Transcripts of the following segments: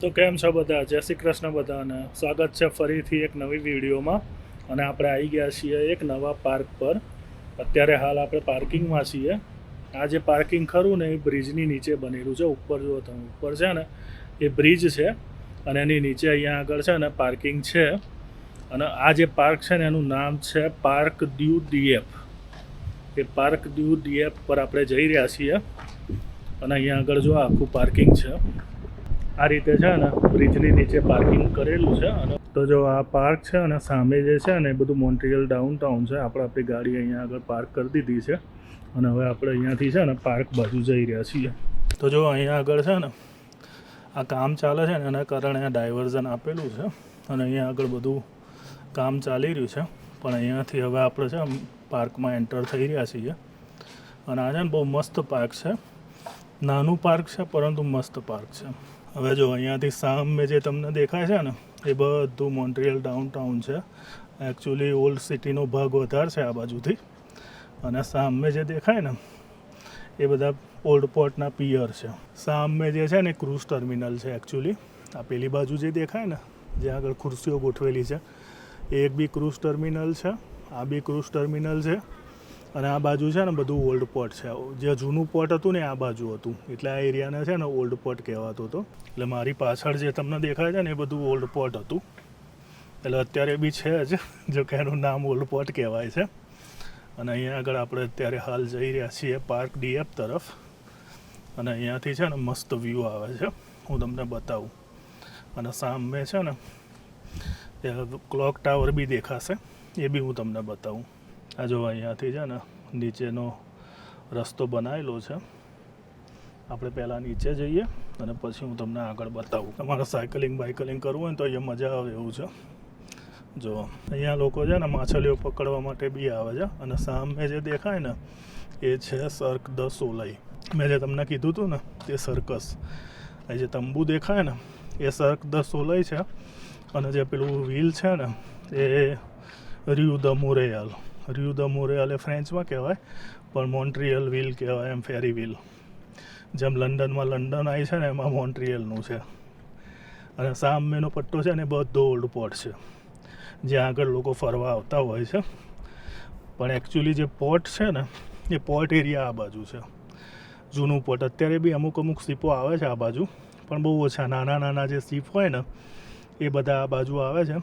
તો કેમ છો બધા? જય શ્રી કૃષ્ણ બધાને. સ્વાગત છે ફરીથી એક નવી વિડીયોમાં. અને આપણે આવી ગયા છીએ એક નવા પાર્ક પર. અત્યારે હાલ આપણે પાર્કિંગમાં છીએ. આ જે પાર્કિંગ ખરું ને એ બ્રિજની નીચે બનેલું છે. ઉપર જુઓ તમે, ઉપર છે ને એ બ્રિજ છે અને એની નીચે અહીંયા આગળ છે ને પાર્કિંગ છે. અને આ જે પાર્ક છે ને એનું નામ છે પાર્ક દ્યુ ડીએફ. એ પાર્ક દ્યુ ડીએફ પર આપણે જઈ રહ્યા છીએ. અને અહીંયા આગળ જો આખું પાર્કિંગ છે. આ રીતે છે ને બ્રિજની નીચે પાર્કિંગ કરેલું છે. અને તો જો આ પાર્ક છે અને સામે જે છે ને એ બધું મોન્ટ્રીયલ ડાઉનટાઉન છે. આપણે આપણી ગાડી અહીંયા આગળ પાર્ક કરી દીધી છે અને હવે આપણે અહીંયાથી છે ને પાર્ક બાજુ જઈ રહ્યા છીએ. તો જો અહીંયા આગળ છે ને આ કામ ચાલે છે ને એના કારણે આ ડાયવર્ઝન આપેલું છે અને અહીંયા આગળ બધું કામ ચાલી રહ્યું છે. પણ અહીંયાથી હવે આપણે છે પાર્કમાં એન્ટર થઈ રહ્યા છીએ. અને આ છે ને બહુ મસ્ત પાર્ક છે. નાનું પાર્ક છે પરંતુ મસ્ત પાર્ક છે. હવે જો અહીંયાથી સામે જે તમને દેખાય છે ને એ બધું મોન્ટ્રીયલ ડાઉનટાઉન છે. એકચ્યુઅલી ઓલ્ડ સિટીનો ભાગ વધારે છે આ બાજુથી. અને સામે જે દેખાય ને એ બધા ઓલ્ડ પોર્ટના પિયર છે. સામે જે છે ને ક્રૂઝ ટર્મિનલ છે એકચ્યુઅલી. આ પેલી બાજુ જે દેખાય ને જ્યાં આગળ ખુરશીઓ ગોઠવેલી છે એ એક બી ક્રૂઝ ટર્મિનલ છે. આ બી ક્રૂઝ ટર્મિનલ છે. અને આ બાજુ છે ને બધું ઓલ્ડ પોર્ટ છે. જે જૂનું પોર્ટ હતું ને આ બાજુ હતું, એટલે આ એરિયાને છે ને ઓલ્ડ પોર્ટ કહેવાતો હતો. એટલે મારી પાછળ જે તમને દેખાય છે ને એ બધું ઓલ્ડ પોર્ટ હતું. એટલે અત્યારે બી છે જ, જો કે એનું નામ ઓલ્ડ પોર્ટ કહેવાય છે. અને અહીંયા આગળ આપણે અત્યારે હાલ જઈ રહ્યા છીએ પાર્ક ડીએફ તરફ. અને અહીંયાથી છે ને મસ્ત વ્યૂ આવે છે, હું તમને બતાવું. અને સામે છે ને ક્લોક ટાવર બી દેખાશે, એ બી હું તમને બતાવું. આ જો અહીંયાથી છે ને નીચેનો રસ્તો બનાવેલો છે. આપણે પહેલાં નીચે જઈએ અને પછી હું તમને આગળ બતાવું. તમારે સાયકલિંગ બાઇકલિંગ કરવું હોય ને તો અહીંયા મજા આવે એવું છે. જો અહીંયા લોકો છે ને માછલીઓ પકડવા માટે બી આવે છે. અને સામે જે દેખાય ને એ છે સર્ક દ સોલઈ. મેં જે તમને કીધું હતું ને તે સર્કસ. એ જે તંબુ દેખાય ને એ સર્ક દ સોલઈ છે. અને જે પેલું વ્હીલ છે ને એ ર્યુ દ મોરેયાલ. ર્યુ દ મોરેયાલ એ ફ્રેન્ચમાં કહેવાય, પણ મોન્ટ્રીયલ વ્હીલ કહેવાય, એમ ફેરી વ્હીલ. જેમ લંડનમાં લંડન આવી છે ને એમાં મોન્ટ્રીયલનું છે. અને સામેનો પટ્ટો છે ને બધો ઓલ્ડ પોર્ટ છે, જ્યાં આગળ લોકો ફરવા આવતા હોય છે. પણ એકચ્યુઅલી જે પોર્ટ છે ને એ પોર્ટ એરિયા આ બાજુ છે, જૂનું પોર્ટ. અત્યારે બી અમુક શીપો આવે છે આ બાજુ, પણ બહુ ઓછા. નાના જે શીપ હોય ને એ બધા આ બાજુ આવે છે.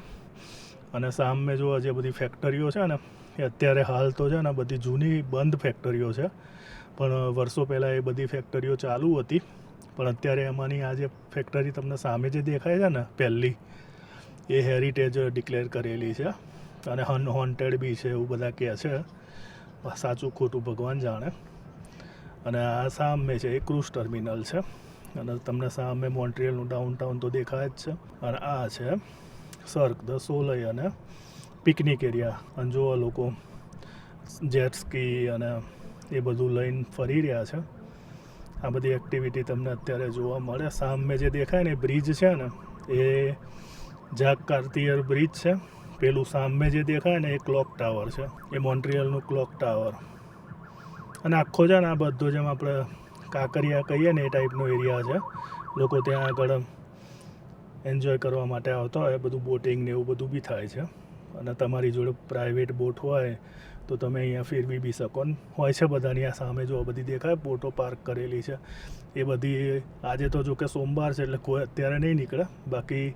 અને સામે જો જે બધી ફેક્ટરીઓ છે ને એ અત્યારે હાલ તો છે ને બધી જૂની બંધ ફેક્ટરીઓ છે. પણ વર્ષો પહેલાં એ બધી ફેક્ટરીઓ ચાલુ હતી. પણ અત્યારે એમાંની આ જે ફેક્ટરી તમને સામે જે દેખાય છે ને પહેલી, એ હેરિટેજ ડિક્લેર કરેલી છે. અને અનહોન્ટેડ બી છે એવું બધા કહે છે. સાચું ખોટું ભગવાન જાણે. અને આ સામે છે એ ક્રૂઝ ટર્મિનલ છે. અને તમને સામે મોન્ટ્રીયલનું ડાઉનટાઉન તો દેખાય જ છે. અને આ છે સર્ક દ સોલઈ અને પિકનિક એરિયા. અને જોવા લોકો જેટ સ્કી અને એ બધું લઈને ફરી રહ્યા છે. આ બધી એક્ટિવિટી તમને અત્યારે જોવા મળે. સામે જે દેખાય ને બ્રિજ છે ને એ જાક કાર્તિયર બ્રિજ છે. પેલું સામે જે દેખાય ને એ ક્લોક ટાવર છે, એ મોન્ટ્રીયલનું ક્લોક ટાવર. અને આખો છે ને આ બધો જેમ આપણે કાંકરિયા કહીએ ને એ ટાઈપનો એરિયા છે. લોકો ત્યાં આગળ એન્જોય કરવા માટે આવતા હોય. બધું બોટિંગ ને એવું બધું બી થાય છે. અને તમારી જોડે પ્રાઇવેટ બોટ હોય તો તમે અહીંયા ફેરવી બી શકો. હોય છે બધાની. આ સામે જો બધી દેખાય બોટો પાર્ક કરેલી છે એ બધી. આજે તો જો કે સોમવાર છે એટલે કોઈ અત્યારે નહીં નીકળે, બાકી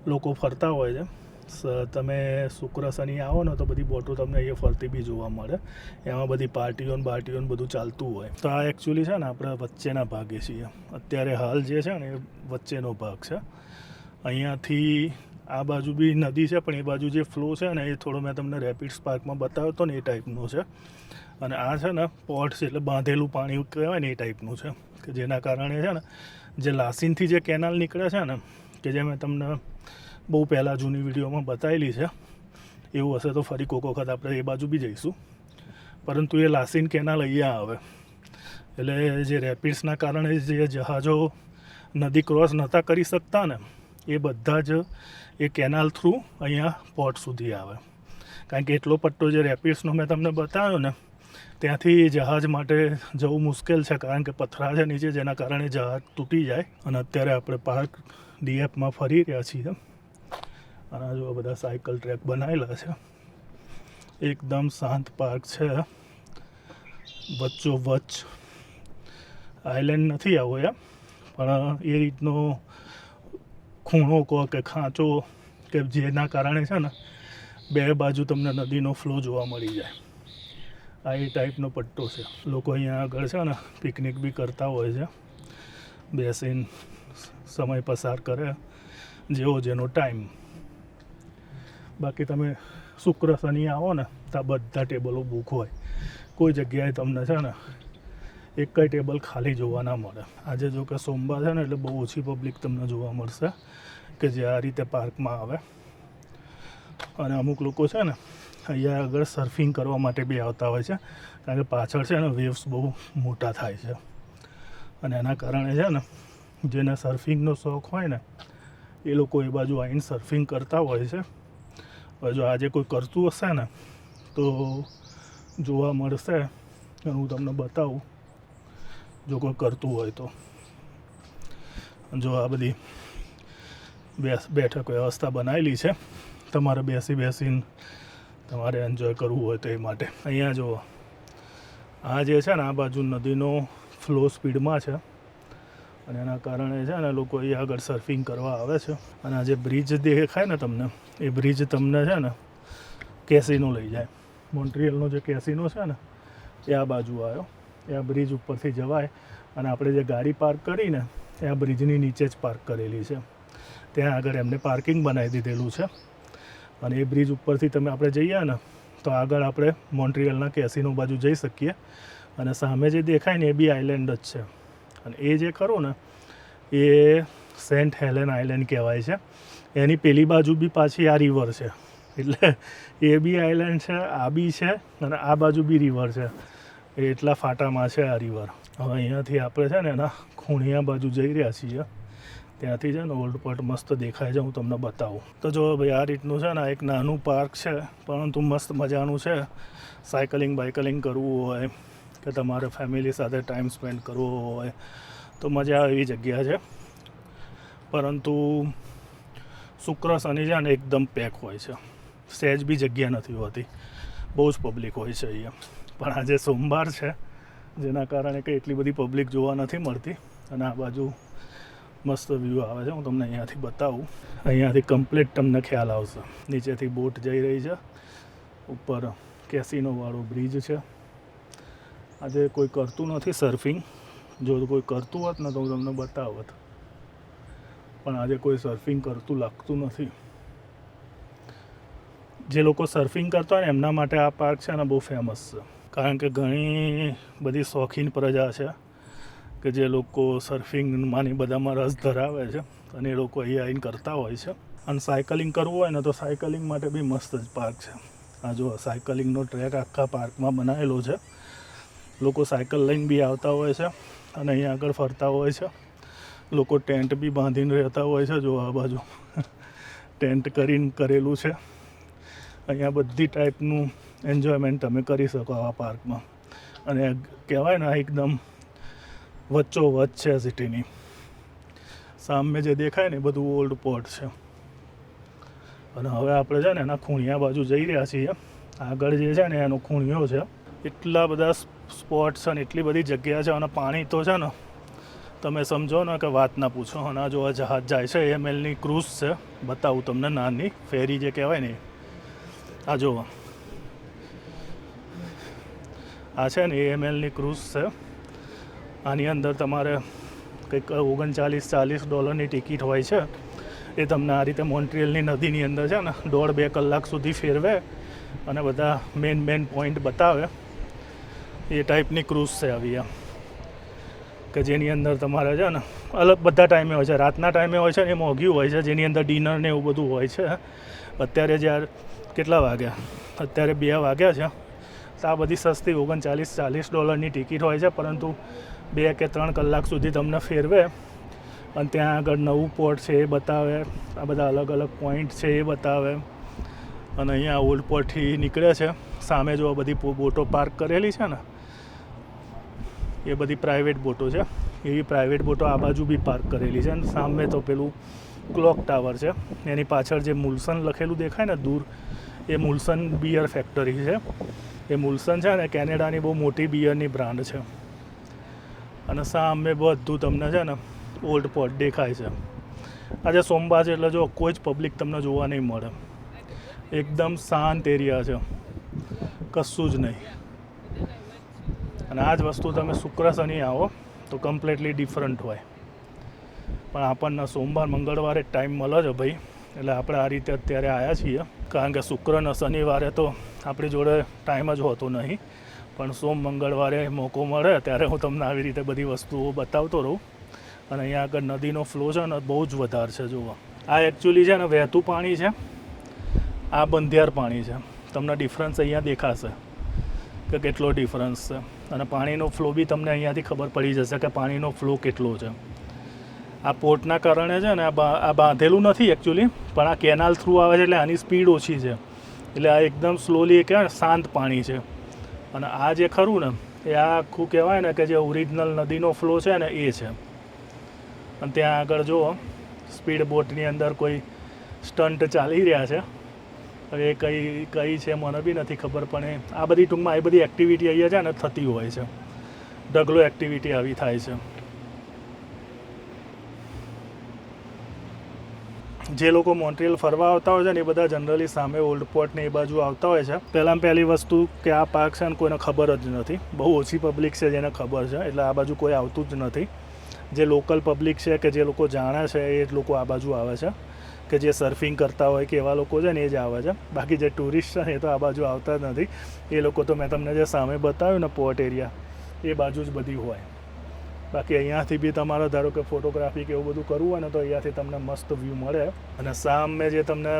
લોકો ફરતા હોય છે. તમે શુક્ર શનિ આવો ને તો બધી બોટો તમને અહીંયા ફરતી બી જોવા મળે. એમાં બધી પાર્ટીઓ બધું ચાલતું હોય. તો આ એકચ્યુઅલી છે ને આપણે વચ્ચેના ભાગે છીએ અત્યારે હાલ. જે છે ને એ વચ્ચેનો ભાગ છે. અહીંયાથી આ બાજુ બી નદી છે, પણ એ બાજુ જે ફ્લો છે ને એ થોડો મેં તમને રેપિડ્સ પાર્કમાં બતાવ્યો હતો ને એ ટાઈપનો છે. અને આ છે ને પોર્ટ છે, એટલે બાંધેલું પાણી કહેવાય ને એ ટાઈપનું છે. કે જેના કારણે છે ને જે લાસીનથી જે કેનાલ નીકળે છે ને, કે જે મેં તમને બહુ પહેલાં જૂની વિડીયોમાં બતાવેલી છે, એવું હશે તો ફરી કોઈક વખત આપણે એ બાજુ બી જઈશું. પરંતુ એ લાસીન કેનાલ અહીંયા આવે. એટલે જે રેપિડ્સના કારણે જે જહાજો નદી ક્રોસ નહોતા કરી શકતા ને એ બધા જ એ કેનાલ થ્રુ અહીંયા પોર્ટ સુધી આવે. કારણ કે એટલો પટ્ટો જે રેપિડ્સનો મેં તમને બતાવ્યો ને ત્યાંથી જહાજ માટે જવું મુશ્કેલ છે, કારણ કે પથરા છે નીચે, જેના કારણે જહાજ તૂટી જાય. અને અત્યારે આપણે પાર્ક ડીએફમાં ફરી રહ્યા છીએ અને જો બધા સાયકલ ટ્રેક બનાવેલા છે. એકદમ શાંત પાર્ક છે, વચ્ચો વચ્ચ. આઇલેન્ડ નથી આવો યાર, પણ એ રીતનો ખૂણો કહો કે ખાંચો કે જેના કારણે છે ને બે બાજુ તમને નદીનો ફ્લો જોવા મળી જાય. આ એ ટાઈપનો પટ્ટો છે. લોકો અહીંયા આગળ છે ને પિકનિક બી કરતા હોય છે, બેસીને સમય પસાર કરે જેવો જેનો ટાઈમ. બાકી તમે શુક્ર શનિ આવો ને તો આ બધા ટેબલો બુક હોય. કોઈ જગ્યાએ તમને છે ને એક કઈ ટેબલ ખાલી જોવા ના મળે. આજે જો કે સોમવાર છે ને એટલે બહુ ઓછી પબ્લિક તમને જોવા મળશે કે જે આ રીતે પાર્કમાં આવે. અને અમુક લોકો છે ને અહીંયા આગળ સર્ફિંગ કરવા માટે બી આવતા હોય છે, કારણ કે પાછળ છે ને વેવ્સ બહુ મોટા થાય છે અને એના કારણે છે ને જેને સર્ફિંગનો શોખ હોય ને એ લોકો એ બાજુ આવીને સર્ફિંગ કરતા હોય છે. હવે જો આજે કોઈ કરતું હશે ને તો જોવા મળશે અને હું તમને બતાવું જો કોઈ કરતું હોય તો. જો આ બધી બેઠક વ્યવસ્થા બનાવેલી છે તમારે બેસીને તમારે એન્જોય કરવું હોય તો એ માટે. અહીંયા જુઓ આ જે છે ને આ બાજુ નદીનો ફ્લો સ્પીડમાં છે અને એના કારણે છે ને લોકો અહીંયા આગળ સર્ફિંગ કરવા આવે છે. અને આ જે બ્રિજ દેખાય ને તમને, એ બ્રિજ તમને છે ને કેસીનો લઈ જાય. મોન્ટ્રીયલનો જે કેસીનો છે ને એ આ બાજુ આવ્યો. એ આ બ્રિજ ઉપરથી જવાય અને આપણે જે ગાડી પાર્ક કરીને એ આ બ્રિજની નીચે જ પાર્ક કરેલી છે. ત્યાં આગળ એમને પાર્કિંગ બનાવી દીધેલું છે અને એ બ્રિજ ઉપરથી તમે આપણે જઈએ ને તો આગળ આપણે મોન્ટ્રીયલના કેસીનો બાજુ જઈ શકીએ. અને સામે જે દેખાય ને એ બી આઇલેન્ડ જ છે. અને એ જે ખરું ને એ સેન્ટ હેલેન આઇલેન્ડ કહેવાય છે. એની પેલી બાજુ બી પાછી આ રિવર છે, એટલે એ બી આઇલેન્ડ છે, આ બી છે અને આ બાજુ બી રિવર છે. એટલા ફાટામાં છે આ રિવર. હવે અહીંયાથી આપણે છે ને એના ખૂણિયા બાજુ જઈ રહ્યા છીએ. ત્યાંથી છે ને ઓલ્ડ પોર્ટ મસ્ત દેખાય છે, હું તમને બતાવું. તો જો ભાઈ આ રીતનું છે ને એક નાનું પાર્ક છે, પરંતુ મસ્ત મજાનું છે. બાઇકલિંગ કરવું હોય કે તમારે ફેમિલી સાથે ટાઈમ સ્પેન્ડ કરવો હોય તો મજા આવે એવી જગ્યા છે. પરંતુ શુક્ર શનિ છે ને એકદમ પેક હોય છે, સહેજ બી જગ્યા નથી હોતી, બહુ જ પબ્લિક હોય છે અહીંયા. પણ આજે સોમવાર છે જેના કારણે કંઈ એટલી બધી પબ્લિક જોવા નથી મળતી. અને આ બાજુ મસ્ત વ્યૂ આવે છે, હું તમને અહીંયાથી બતાવું. અહીંયાથી કમ્પ્લીટ તમને ખ્યાલ આવશે. નીચેથી બોટ જઈ રહી છે, ઉપર કેસીનોવાળો બ્રિજ છે. આજે કોઈ કરતું નથી સર્ફિંગ. જો કોઈ કરતું હોત ને તો હું તમને બતાવત, પણ આજે કોઈ સર્ફિંગ કરતું લાગતું નથી. જે લોકો સર્ફિંગ કરતા હોય ને એમના માટે આ પાર્ક છે ને બહુ ફેમસ છે, કારણ કે ઘણી બધી શોખીન પ્રજા છે કે જે લોકો સર્ફિંગમાંની બધામાં રસ ધરાવે છે અને એ લોકો અહીંયા આવીને કરતા હોય છે. અને સાયકલિંગ કરવું હોય ને તો સાયકલિંગ માટે બી મસ્ત જ પાર્ક છે. આ જો સાયકલિંગનો ટ્રેક આખા પાર્કમાં બનાવેલો છે. લોકો સાયકલ લઈને બી આવતા હોય છે અને અહીંયા આગળ ફરતા હોય છે. લોકો ટેન્ટ બી બાંધીને રહેતા હોય છે. જો આ બાજુ ટેન્ટ કરીને કરેલું છે. અહીંયા બધી ટાઈપનું એન્જોયમેન્ટ તમે કરી શકો આવા પાર્કમાં. અને કહેવાય ને એકદમ વચ્ચો વચ્ચ છે સિટીની. સામે જે દેખાય ને એ બધું ઓલ્ડ પોર્ટ છે. અને હવે આપણે છે ને એના ખૂણિયા બાજુ જઈ રહ્યા છીએ. આગળ જે છે ને એનો ખૂણિયો છે. એટલા બધા સ્પોટ્સ અને એટલી બધી જગ્યા છે અને પાણી તો છે ને તમે સમજો ને કે વાત ના પૂછો. અને આ જો આ જહાજ જાય છે એએમએલની ક્રૂઝ છે, બતાવું તમને, નાની ફેરી જે કહેવાય ને. આ જો આ છે ને એએમએલની ક્રૂઝ છે. આની અંદર તમારે કંઈક $39-40 ટિકિટ હોય છે. એ તમને આ રીતે મોન્ટ્રીયલની નદીની અંદર છે ને 1.5-2 કલાક સુધી ફેરવે અને બધા મેન પોઈન્ટ બતાવે. એ ટાઈપની ક્રૂઝ છે આવી એમ, કે જેની અંદર તમારે છે ને અલગ બધા ટાઈમે હોય છે. રાતના ટાઈમે હોય છે ને એ મોંઘી હોય છે, જેની અંદર ડિનર ને એવું બધું હોય છે. અત્યારે જ્યારે કેટલા વાગ્યા? અત્યારે 2 વાગ્યા છે. તો આ બધી સસ્તી $39-40 ટિકિટ હોય છે, પરંતુ 2 કે 3 કલાક સુધી તમને ફેરવે અને ત્યાં આગળ નવું પોર્ટ છે એ બતાવે, આ બધા અલગ અલગ પોઈન્ટ છે એ બતાવે. અને અહીંયા ઓલ્ડ પોર્ટથી નીકળે છે. સામે જો બધી બોટો પાર્ક કરેલી છે ને એ બધી પ્રાઇવેટ બોટો છે. એવી પ્રાઇવેટ બોટો આ બાજુ બી પાર્ક કરેલી છે. અને સામે તો પેલું ક્લોક ટાવર છે. એની પાછળ જે મુલ્સન લખેલું દેખાય ને દૂર, એ મુલ્સન બિયર ફેક્ટરી છે. એ મુલ્સન છે ને કેનેડાની બહુ મોટી બિયરની બ્રાન્ડ છે. અને સામે બધું તમને છે ને ઓલ્ડ પોર્ટ દેખાય છે. આજે સોમવાર છે એટલે જો કોઈ જ પબ્લિક તમને જોવા નહીં મળે. એકદમ શાંત એરિયા છે, કશું જ નહીં. અને આ જ વસ્તુ તમે શુક્ર શનિ આવો તો કમ્પ્લીટલી ડિફરન્ટ હોય. પણ આપણને સોમવાર મંગળવારે ટાઈમ મળે છે ભાઈ, એટલે આપણે આ રીતે અત્યારે આવ્યા છીએ. કારણ કે શુક્ર અને શનિવારે તો આપણી જોડે ટાઈમ જ હોતો નહીં, પણ સોમ મંગળવારે મોકો મળે ત્યારે હું તમને આવી રીતે બધી વસ્તુઓ બતાવતો રહું. અને અહીંયા આગળ નદીનો ફ્લો છે ને બહુ જ વધારે છે. જુઓ, આ એકચ્યુઅલી છે ને વહેતું પાણી છે, આ બંધિયાર પાણી છે. તમને ડિફરન્સ અહીંયા દેખાશે કે કેટલો ડિફરન્સ છે. અને પાણીનો ફ્લો બી તમને અહીંયાથી ખબર પડી જશે કે પાણીનો ફ્લો કેટલો છે. આ પોર્ટના કારણે છે ને આ બાંધેલું નથી એકચ્યુઅલી, પણ આ કેનાલ થ્રુ આવે છે એટલે આની સ્પીડ ઓછી છે. એટલે આ એકદમ સ્લોલી કહેવાય ને શાંત પાણી છે. અને આ જે ખરું ને એ આ આખું કહેવાય ને કે જે ઓરિજિનલ નદીનો ફ્લો છે ને એ છે. અને ત્યાં આગળ જુઓ સ્પીડ બોટની અંદર કોઈ સ્ટન્ટ ચાલી રહ્યા છે. હવે એ કઈ છે મને બી નથી ખબર, પણ આ બધી ટૂંકમાં એ બધી એક્ટિવિટી અહીંયા છે ને થતી હોય છે. ઢગલો એક્ટિવિટી આવી થાય છે. જે લોકો મોન્ટ્રીયલ ફરવા આવતા હોય છે ને એ બધા જનરલી સામે ઓલ્ડ પોર્ટ ને એ બાજુ આવતા હોય છે. પહેલી વસ્તુ કે આ પાર્ક છે ને કોઈને ખબર જ નથી. બહુ ઓછી પબ્લિક છે જેને ખબર છે, એટલે આ બાજુ કોઈ આવતું જ નથી. જે લોકલ પબ્લિક છે કે જે લોકો જાણે છે એ જ લોકો આ બાજુ આવે છે, કે જે સર્ફિંગ કરતા હોય કે એવા લોકો છે ને એ જ આવે છે. બાકી જે ટુરિસ્ટ છે ને એ તો આ બાજુ આવતા જ નથી. એ લોકો તો મેં તમને જે સામે બતાવ્યું ને પોર્ટ એરિયા, એ બાજુ જ બધી હોય. બાકી અહીંયાથી બી તમારે ધારો કે ફોટોગ્રાફી કે એવું બધું કરવું હોય ને તો અહીંયાથી તમને મસ્ત વ્યૂ મળે. અને સામે જે તમને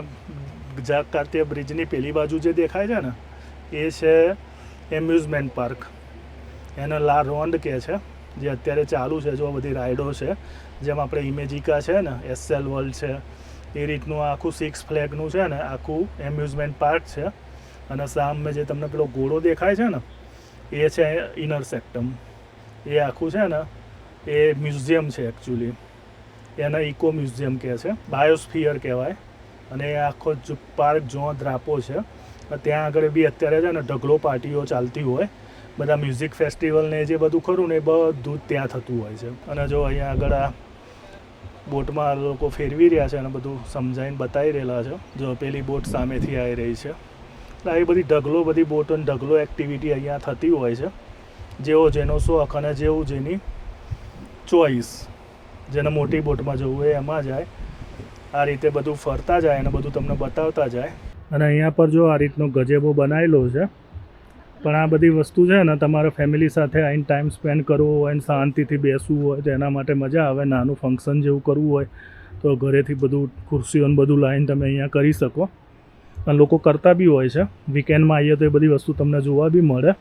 જાકકાર્તિયા બ્રિજની પેલી બાજુ જે દેખાય છે ને એ છે એમ્યુઝમેન્ટ પાર્ક. એને લા રોન્ડ કહે છે, જે અત્યારે ચાલુ છે. જો બધી રાઇડો છે, જેમ આપણે ઇમેજિકા છે ને, એસએલ વર્લ્ડ છે, એ રીતનું આખું સિક્સ ફ્લેગનું છે ને આખું એમ્યુઝમેન્ટ પાર્ક છે. અને સામે જે તમને પેલો ઘોડો દેખાય છે ને એ છે ઇનર સેક્ટમ. એ આખું છે ને એ મ્યુઝિયમ છે એકચ્યુઅલી. એને ઇકો મ્યુઝિયમ કહે છે, બાયોસ્ફિયર કહેવાય. અને એ આખો પાર્ક જો દ્રાપો છે. ત્યાં આગળ બી અત્યારે છે ને ઢગલો પાર્ટીઓ ચાલતી હોય. બધા મ્યુઝિક ફેસ્ટિવલ ને જે બધું ખરું ને એ બધું ત્યાં થતું હોય છે. અને જો અહીંયા આગળ આ બોટમાં લોકો ફેરવી રહ્યા છે અને બધું સમજાવીને બતાવી રહેલા છે. જો પેલી બોટ સામેથી આવી રહી છે. એટલે આવી બધી બધી બોટો ઢગલો એક્ટિવિટી અહીંયા થતી હોય છે. જેવો જેનો શોખ અને જેવું જેની ચોઈસ. જેને મોટી બોટમાં જવું હોય એમાં જાય. આ રીતે બધું ફરતા જાય અને બધું તમને બતાવતા જાય. અને અહીંયા પર જો આ રીતનો ગજેબો બનાવેલો છે. પણ આ બધી વસ્તુ છે ને તમારે ફેમિલી સાથે આવીને ટાઈમ સ્પેન્ડ કરવો હોય ને શાંતિથી બેસવું હોય તો એના માટે મજા આવે. નાનું ફંક્શન જેવું કરવું હોય તો ઘરેથી બધું ખુરશીઓ ને બધું લાવીને તમે અહીંયા કરી શકો. અને લોકો કરતા બી હોય છે. વીકેન્ડમાં આવીએ તો એ બધી વસ્તુ તમને જોવા બી મળે.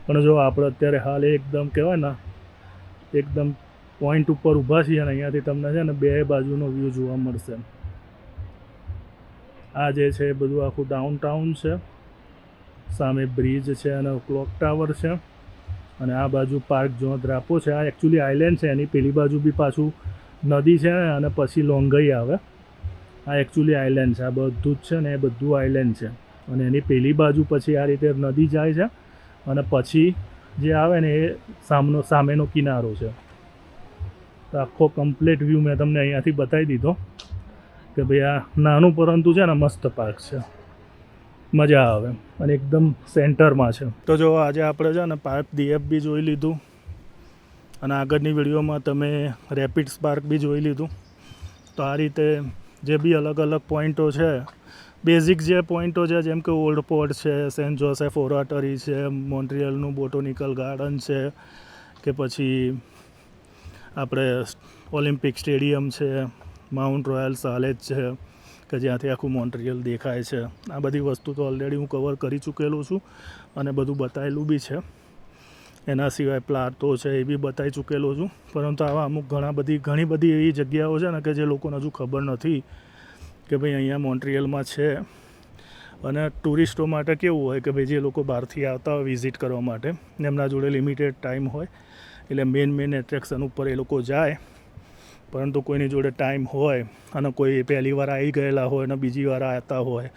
પણ જો આપણે અત્યારે હાલ એકદમ કહેવાય ને એકદમ પોઈન્ટ ઉપર ઊભા છીએ અને અહીંયાથી તમને છે ને બે બાજુનો વ્યૂ જોવા મળશે. આ જે છે એ બધું આખું ડાઉનટાઉન છે. સામે બ્રિજ છે અને ક્લોક ટાવર છે. અને આ બાજુ પાર્ક જો દ્રાપો છે. આ એકચ્યુઅલી આઇલેન્ડ છે. એની પેલી બાજુ બી પાછું નદી છે અને પછી લોંગઈ આવે. આ એકચ્યુઅલી આઇલેન્ડ છે. આ બધું જ છે ને એ બધું આઇલેન્ડ છે. અને એની પેલી બાજુ પછી આ રીતે નદી જાય છે અને પછી જે આવે ને એ સામેનો કિનારો છે. તો આખો કમ્પ્લીટ વ્યૂ મેં તમને અહીંયાથી બતાવી દીધો કે ભાઈ આ નાનું પરંતુ છે ને મસ્ત પાર્ક છે. મજા આવે અને એકદમ સેન્ટરમાં છે. તો જો આજે આપણે છે ને પાર્ક DF બી જોઈ લીધું અને આગળની વિડીયોમાં તમે રેપિડ્સ પાર્ક બી જોઈ લીધું. તો આ રીતે જે બી અલગ અલગ પોઈન્ટો છે, બેઝિક જે પોઈન્ટો છે, જેમ કે ઓલ્ડ પોર્ટ છે, સેન્ટ જોસેફ ઓરાટરી છે, મોન્ટ્રીયલનું બોટોનિકલ ગાર્ડન છે, કે પછી આપણે ઓલિમ્પિક સ્ટેડિયમ છે, માઉન્ટ રોયલ સાલેજ છે કે જ્યાંથી આખું મોન્ટ્રીયલ દેખાય છે. આ બધી વસ્તુ તો ઓલરેડી હું કવર કરી ચૂકેલું છું અને બધું બતાવેલું બી છે. એના સિવાય પ્લાટો છે એ બી બતાવી ચૂકેલો છું. પરંતુ આવા અમુક ઘણી બધી એવી જગ્યાઓ છે ને કે જે લોકોને હજુ ખબર નથી કે ભાઈ અહીંયા મોન્ટ્રીયલમાં છે. અને ટુરિસ્ટો માટે કેવું હોય કે ભાઈ જે લોકો બહારથી આવતા હોય વિઝિટ કરવા માટે, એમના જોડે લિમિટેડ ટાઈમ હોય એટલે મેઇન એટ્રેક્શન ઉપર એ લોકો જાય પરંતુ કોઈની જોડે ટાઈમ હોય અને કોઈ પહેલી વાર આવી ગયેલા હોય અને બીજી વાર આવતા હોય,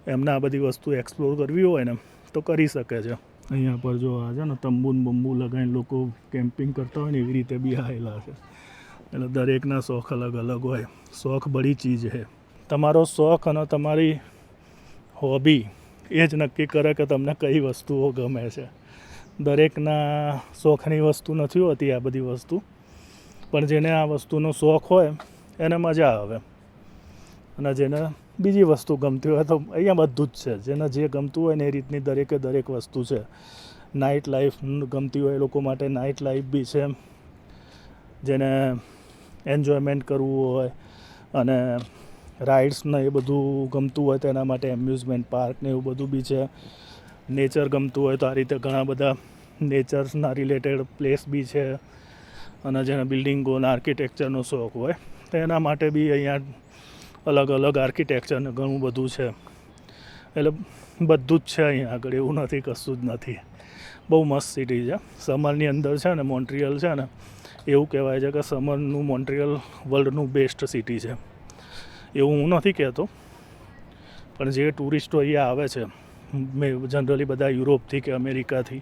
એમને આ બધી વસ્તુ એક્સપ્લોર કરવી હોય ને તો કરી શકે છે. અહીંયા પર જો આ છે ને બંબુ લગાવીને લોકો કેમ્પિંગ કરતા હોય ને એવી રીતે બી આવેલા છે. એટલે દરેકના શોખ અલગ અલગ હોય. શોખ બડી ચીજ છે. તમારો શોખ અને તમારી હોબી એ જ નક્કી કરે કે તમને કઈ વસ્તુઓ ગમે છે. દરેકના શોખની વસ્તુ નથી હોતી આ બધી વસ્તુ, પણ જેને આ વસ્તુનો શોખ હોય એને મજા આવે, અને જેને બીજી વસ્તુ ગમતી હોય તો અહીંયા બધું જ છે. જેને જે ગમતું હોય ને એ રીતની દરેકે દરેક વસ્તુ છે. નાઇટ લાઈફ ગમતી હોય એ લોકો માટે નાઇટ લાઈફ બી છે. જેને એન્જોયમેન્ટ કરવું હોય અને રાઇડ્સ ને એ બધું ગમતું હોય તો એના માટે એમ્યુઝમેન્ટ પાર્ક ને એવું બધું બી છે. નેચર ગમતું હોય તો આ રીતે ઘણા બધા નેચર્સના રિલેટેડ પ્લેસ બી છે. અને જેને બિલ્ડિંગોના આર્કિટેક્ચરનો શોખ હોય તો એના માટે બી અહીંયા અલગ અલગ આર્કિટેક્ચરને ઘણું બધું છે. એટલે બધું જ છે અહીંયા આગળ, એવું નથી કશું જ નથી. બહુ મસ્ત સિટી છે. સમરની અંદર છે ને મોન્ટ્રિયલ છે ને એવું કહેવાય છે કે સમરનું મોન્ટ્રિયલ વર્લ્ડનું બેસ્ટ સિટી છે. એવું હું નથી કહેતો, પણ જે ટુરિસ્ટો અહીંયા આવે છે જનરલી બધા યુરોપથી કે અમેરિકાથી,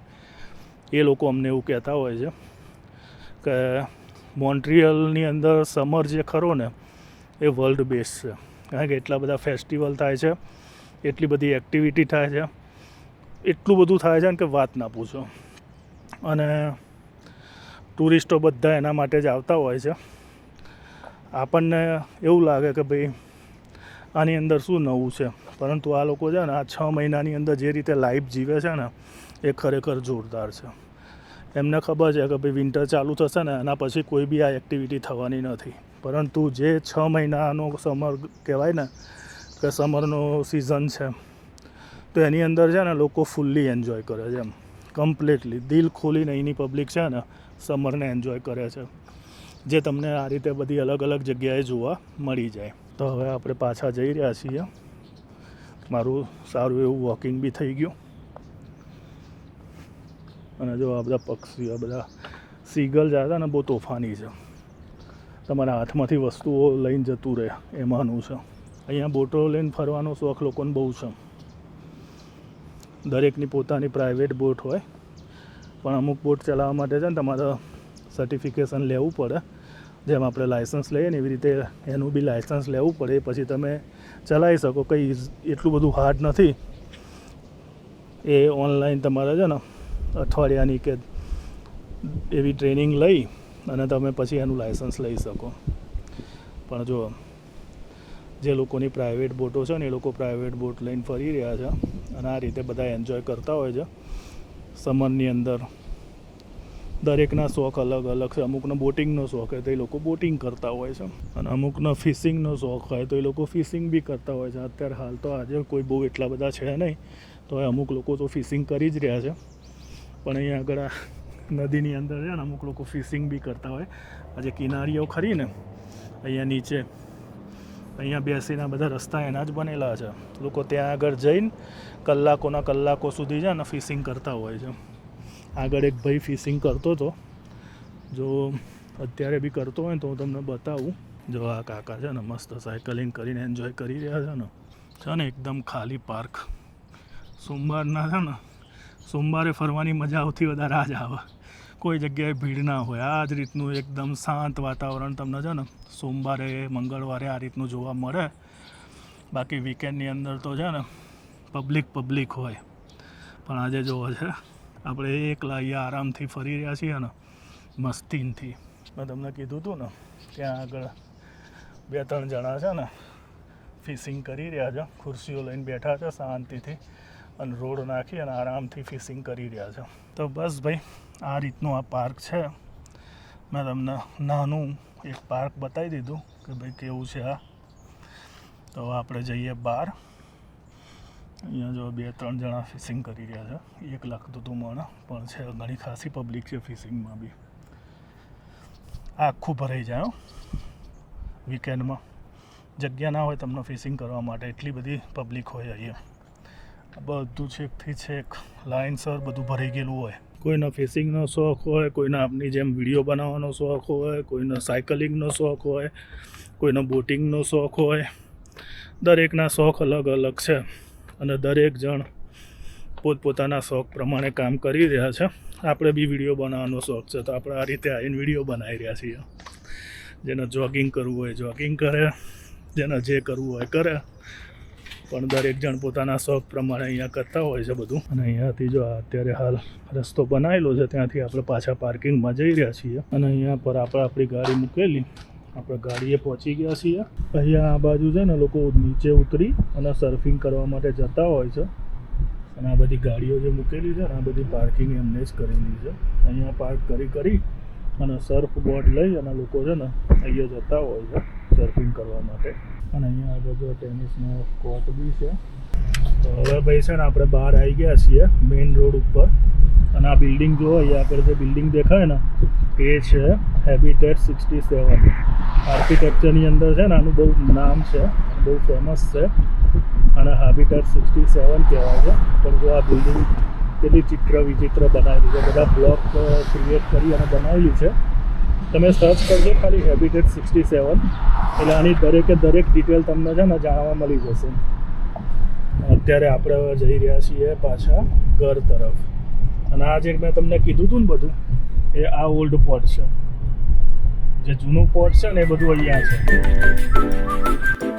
એ લોકો અમને એવું કહેતા હોય છે કે મોન્ટ્રિયલની અંદર સમર જે ખરો ને એ વર્લ્ડ બેસ્ટ છે. કારણ કે એટલા બધા ફેસ્ટિવલ થાય છે, એટલી બધી એક્ટિવિટી થાય છે, એટલું બધું થાય છે ને કે વાત ના પૂછો. અને ટુરિસ્ટો બધા એના માટે જ આવતા હોય છે. આપણને એવું લાગે કે ભાઈ આની અંદર શું નવું છે, પરંતુ આ લોકો છે ને આ 6 મહિનાની અંદર જે રીતે લાઈફ જીવે છે ને એ ખરેખર જોરદાર છે. એમને ખબર છે કે ભાઈ વિન્ટર ચાલુ થશે ને એના પછી કોઈ બી આ એક્ટિવિટી થવાની નથી, પરંતુ જે 6 મહિનાનો સમર કહેવાય ને કે સમરનો સિઝન છે, તો એની અંદર છે ને લોકો ફૂલ્લી એન્જોય કરે છે. એમ કમ્પ્લીટલી દિલ ખોલીને અહીંની પબ્લિક છે ને સમરને એન્જોય કરે છે, જે તમને આ રીતે બધી અલગ અલગ જગ્યાએ જોવા મળી જાય. તો હવે આપણે પાછા જઈ રહ્યા છીએ. મારું સારું એવું વોકિંગ બી થઈ ગયું. અને જો આ બધા પક્ષીઓ, બધા સીગલ જાય ને બહુ તોફાની છે. તમારા હાથમાંથી વસ્તુઓ લઈને જતું રહે એમાંનું છે. અહીંયા બોટો લઈને ફરવાનો શોખ લોકોને બહુ છે. દરેકની પોતાની પ્રાઇવેટ બોટ હોય, પણ અમુક બોટ ચલાવવા માટે છે ને તમારે સર્ટિફિકેશન લેવું પડે. જેમ આપણે લાઇસન્સ લઈએ ને એવી રીતે એનું બી લાઇસન્સ લેવું પડે, પછી તમે ચલાવી શકો. કંઈ એટલું બધું હાર્ડ નથી. એ ઓનલાઈન તમારે છે ને અઠવાડિયાની કે એવી ટ્રેનિંગ લઈ અને તમે પછી એનું લાઇસન્સ લઈ શકો. પણ જો જે લોકોની પ્રાઇવેટ બોટો છે ને એ લોકો પ્રાઇવેટ બોટ લઈને ફરી રહ્યા છે, અને આ રીતે બધા એન્જોય કરતા હોય છે સમરની અંદર. દરેકના શોખ અલગ અલગ છે. અમુકનો બોટિંગનો શોખ હોય તો એ લોકો બોટિંગ કરતા હોય છે, અને અમુકનો ફિશિંગનો શોખ હોય તો એ લોકો ફિશિંગ બી કરતા હોય છે. અત્યારે હાલ તો આજે કોઈ બહુ એટલા બધા છે નહીં, તો અમુક લોકો તો ફિશિંગ કરી જ રહ્યા છે. પણ અહીંયા આગળ આ નદીની અંદર છે ને અમુક લોકો ફિશિંગ બી કરતા હોય. આજે કિનારીઓ ખરી ને અહીંયા નીચે, અહીંયા બેસીને બધા રસ્તા એના જ બનેલા છે. લોકો ત્યાં આગળ જઈને કલાકો સુધી છે ને ફિશિંગ કરતા હોય છે. આગળ એક ભાઈ ફિશિંગ કરતો હતો, જો અત્યારે બી કરતો હોય તો હું તમને બતાવું. જો આ કાકા છે ને મસ્ત સાયકલિંગ કરીને એન્જોય કરી રહ્યા છે ને એકદમ ખાલી પાર્ક. સોમવારના છે ને સોમવારે ફરવાની મજા સૌથી વધારે આ જ આવે. કોઈ જગ્યાએ ભીડ ના હોય. આ જ રીતનું એકદમ શાંત વાતાવરણ તમને છે ને સોમવારે મંગળવારે આ રીતનું જોવા મળે. બાકી વીકેન્ડની અંદર તો છે ને પબ્લિક હોય. પણ આજે જોવો છે આપણે એકલા અહીંયા આરામથી ફરી રહ્યા છીએ ને મસ્તીનથી. મેં તમને કીધું હતું ને ત્યાં આગળ 2-3 જણા છે ને ફિશિંગ કરી રહ્યા છે. ખુરશીઓ લઈને બેઠા છે શાંતિથી, અને રોડ નાખી અને આરામથી ફિશિંગ કરી રહ્યા છે. તો બસ ભાઈ આ રીતનું આ પાર્ક છે. મેં તમને નાનું એક પાર્ક બતાવી દીધું કે ભાઈ કેવું છે આ. તો આપણે જઈએ બહાર. અહીંયા જો 2-3 જણા ફિશિંગ કરી રહ્યા છે. 1 લાગતું હતું મને, પણ છે ઘણી ખાસી પબ્લિક છે ફિશિંગમાં બી. આખું ભરાઈ જાય વીકેન્ડમાં. જગ્યા ના હોય તમને ફિશિંગ કરવા માટે, એટલી બધી પબ્લિક હોય અહીંયા. બધું છેકથી છેક લાઇનસર બધું ભરાઈ ગયેલું હોય. કોઈનો ફિશિંગનો શોખ હોય, કોઈનો આપની જેમ વિડીયો બનાવવાનો શોખ હોય, કોઈનો સાયકલિંગનો શોખ હોય, કોઈનો બોટિંગનો શોખ હોય. દરેકના શોખ અલગ અલગ છે અને દરેક જણ પોતપોતાના શોખ પ્રમાણે કામ કરી રહ્યા છે. આપણે બી વિડીયો બનાવવાનો શોખ છે તો આપણે આ રીતે આવીને વિડીયો બનાવી રહ્યા છીએ. જેને જોગિંગ કરવું હોય જોગિંગ કરે, જેને જે કરવું હોય કરે, પણ દરેક જણ પોતાના શોખ પ્રમાણે અહીંયા કરતા હોય છે બધું. અને અહીંયાથી જો અત્યારે હાલ રસ્તો બનાવેલો છે ત્યાંથી આપણે પાછા પાર્કિંગમાં જઈ રહ્યા છીએ. અને અહીંયા પર આપણે આપણી ગાડી મૂકેલી, આપણે ગાડીએ પહોંચી ગયા છીએ. અહીંયા આ બાજુ છે ને લોકો નીચે ઉતરી અને સર્ફિંગ કરવા માટે જતા હોય છે. અને આ બધી ગાડીઓ જે મૂકેલી છે ને આ બધી પાર્કિંગ એમને જ કરેલી છે. અહીંયા પાર્ક કરી અને સર્ફ બોર્ડ લઈ અને લોકો છે ને અહીંયા જતા હોય છે સર્ફિંગ કરવા માટે. અને અહીંયા આ બધો ટેનિસનો કોર્ટ બી છે. તો હવે ભાઈ છે ને આપણે બહાર આવી ગયા છીએ મેઇન રોડ ઉપર. અને આ બિલ્ડિંગ જુઓ, અહીંયા આગળ જે બિલ્ડિંગ દેખાય ને એ છે હેબિટેટ 67. આર્કિટેક્ચરની અંદર છે ને આનું બહુ નામ છે, બહુ ફેમસ છે અને હેબિટેટ 67 કહેવાય છે. પણ જો આ બિલ્ડિંગ કેટલી ચિત્ર વિચિત્ર બનાવેલી છે, બધા બ્લોક ક્રિએટ કરી અને બનાવેલી છે. તમે સર્ચ કરજો ખાલી હેબિટેટ 67 એટલે આની દરેકે દરેક ડિટેલ તમને છે ને જાણવા મળી જશે. અત્યારે આપણે જઈ રહ્યા છીએ પાછા ઘર તરફ. અને આ જે મેં તમને કીધું હતું ને બધું એ આ ઓલ્ડ પોર્ટ છે. જે જૂનું પોર્ટ છે ને એ બધું અહીંયા છે.